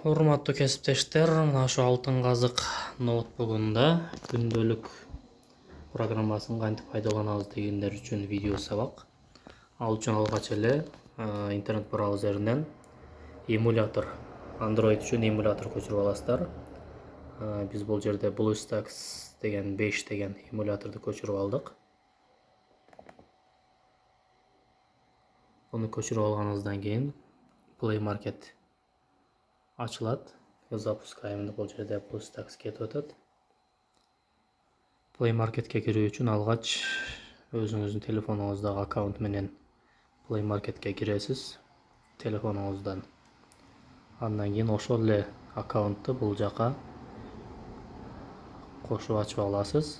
Урматтуу кесиптештер, мына ушу алтын казык ноутбугунда күндөлүк программасын кантип пайдаланабыз дегендер үчүн видео сабак. Ал үчүн алгач эле интернет браузеринен эмулятор, Android үчүн эмулятор көчүрүп аласыздар. Биз бул жерде BlueStacks деген 5 деген эмуляторду көчүрүп алдык. Буну көчүрүп алганыбыздан кийин Play Market açılат. Запускаем. Бул жерде BlueStacks кетип атат. Play Marketке кирүү үчүн алгач өзүңүздүн телефонуңуздагы аккаунт менен Play Marketке киресиз телефонуңуздан. Андан кийин ошол эле аккаунтту бул жака кошуп ачып аласыз.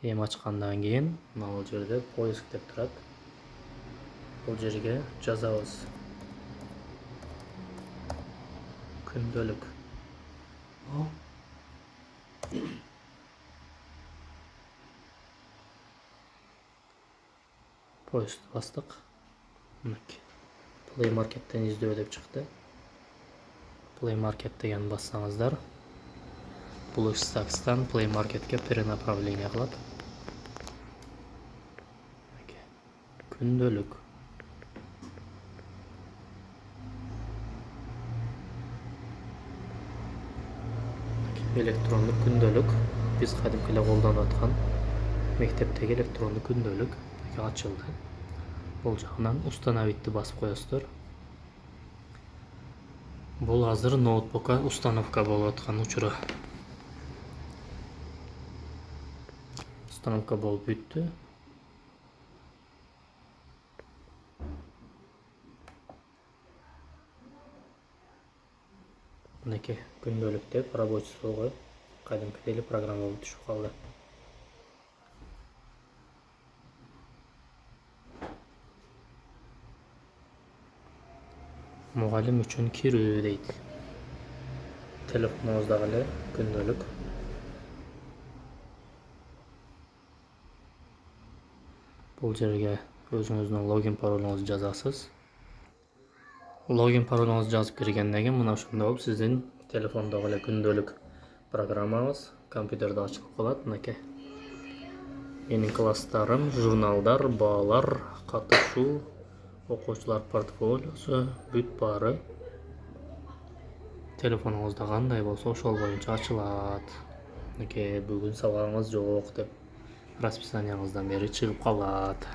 Эми ачкандан кийин мына бул жерде поиск деп турат. Бул жерге жазабыз. Күндөлүк. Поиск бастык. Play Market'ten издөө деп чыкты. Play Market деген бассаңыздар, BlueStacks'тан Play Market'ке перенаправление кылат. Күндөлүк. Электрондук күндөлүк. Биз кадимки эле колдонуп аткан мектептеги электрондук күндөлүк ачылды. Бул жагынан установитти басып коесуздар. Бул азыр ноутбукка установка болуп аткан учуру. Установка болуп бүттү. Мынакей күндөлүк деп рабочий столго кадимки эле программа болуп түшүп калды. Мугалим үчүн кирүү дейт. Телефонуңуздагы эле күндөлүк. Бул жерге өзүңүздүн логин паролуңузду жазасыз. Логин паролуңузду жазып киргенден кийин мына ушундай болуп сиздин телефондогу эле күндөлүк программаңыз компьютерде ачылып калат. Мынакей. Менин класстарым, журналдар, баалар, катышуу, окуучулар портфолиосу, бүт баары телефонуңузда кандай болсо ошол боюнча ачылат. Мынакей бүгүн сабагыңыз жок деп расписанияңыздан бери чыгып калат.